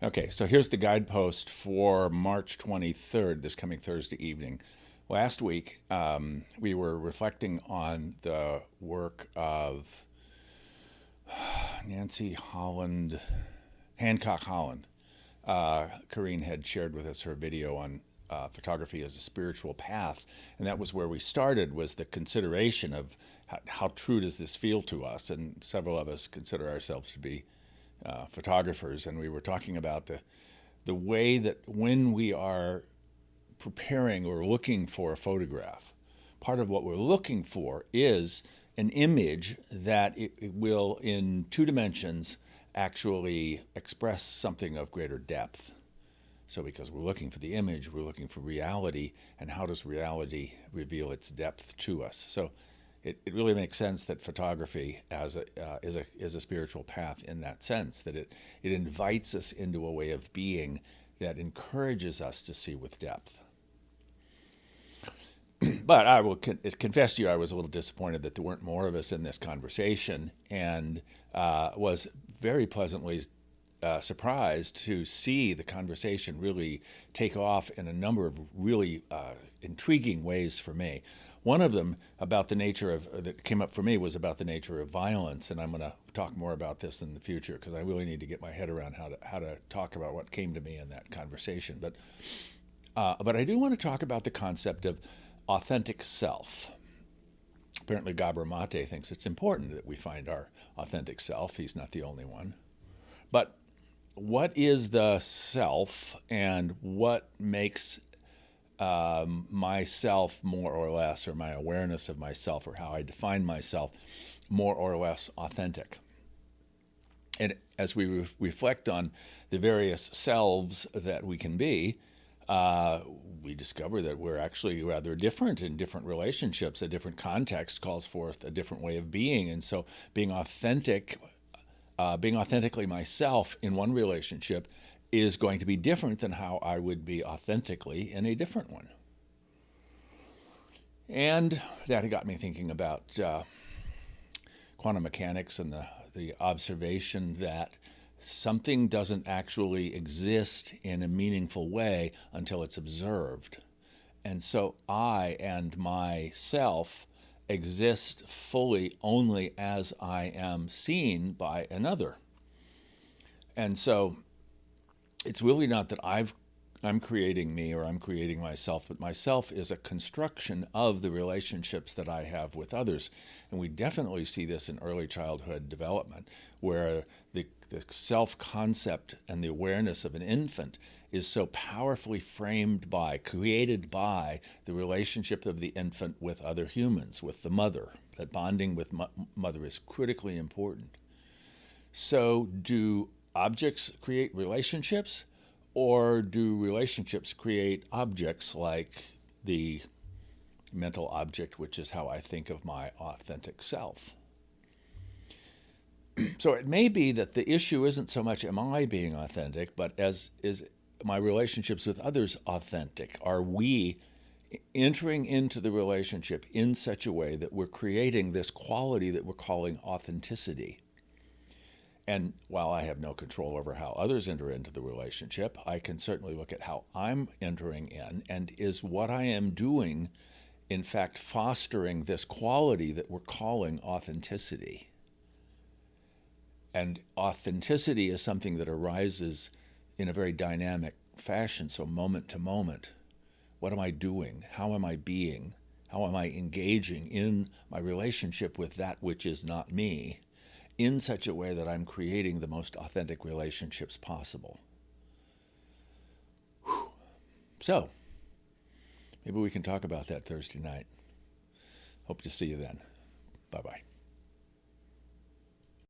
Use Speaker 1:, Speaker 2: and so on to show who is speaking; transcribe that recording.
Speaker 1: Okay, so here's the guidepost for March 23rd, this coming Thursday evening. Last week, we were reflecting on the work of Nancy Hancock Holland. Corrine had shared with us her video on photography as a spiritual path, and that was where we started, was the consideration of how true does this feel to us, and several of us consider ourselves to be photographers, and we were talking about the way that when we are preparing or looking for a photograph, part of what we're looking for is an image that it will, in two dimensions, actually express something of greater depth. So because we're looking for the image, we're looking for reality, and how does reality reveal its depth to us? So it really makes sense that photography is a spiritual path in that sense, that it invites us into a way of being that encourages us to see with depth. But I will confess to you, I was a little disappointed that there weren't more of us in this conversation, and was very pleasantly surprised to see the conversation really take off in a number of really intriguing ways for me. One of them about the nature of that came up for me was about the nature of violence, and I'm going to talk more about this in the future because I really need to get my head around how to talk about what came to me in that conversation. But I do want to talk about the concept of authentic self. Apparently, Gabor Mate thinks it's important that we find our authentic self. He's not the only one. But what is the self, and what makes myself more or less, or my awareness of myself, or how I define myself, more or less authentic? And as we reflect on the various selves that we can be, we discover that we're actually rather different in different relationships. A different context calls forth a different way of being. And so being authentically myself in one relationship is going to be different than how I would be authentically in a different one. And that got me thinking about quantum mechanics and the observation that something doesn't actually exist in a meaningful way until it's observed. And so I and myself exist fully only as I am seen by another. And so it's really not that I'm creating me or I'm creating myself, but myself is a construction of the relationships that I have with others. And we definitely see this in early childhood development, where the self-concept and the awareness of an infant is so powerfully created by the relationship of the infant with other humans, with the mother. That bonding with mother is critically important. So do objects create relationships, or do relationships create objects, like the mental object, which is how I think of my authentic self? So it may be that the issue isn't so much am I being authentic, but is my relationships with others authentic? Are we entering into the relationship in such a way that we're creating this quality that we're calling authenticity? And while I have no control over how others enter into the relationship, I can certainly look at how I'm entering in, and is what I am doing, in fact, fostering this quality that we're calling authenticity. And authenticity is something that arises in a very dynamic fashion, so moment to moment. What am I doing? How am I being? How am I engaging in my relationship with that which is not me, in such a way that I'm creating the most authentic relationships possible? Whew. So, maybe we can talk about that Thursday night. Hope to see you then. Bye-bye.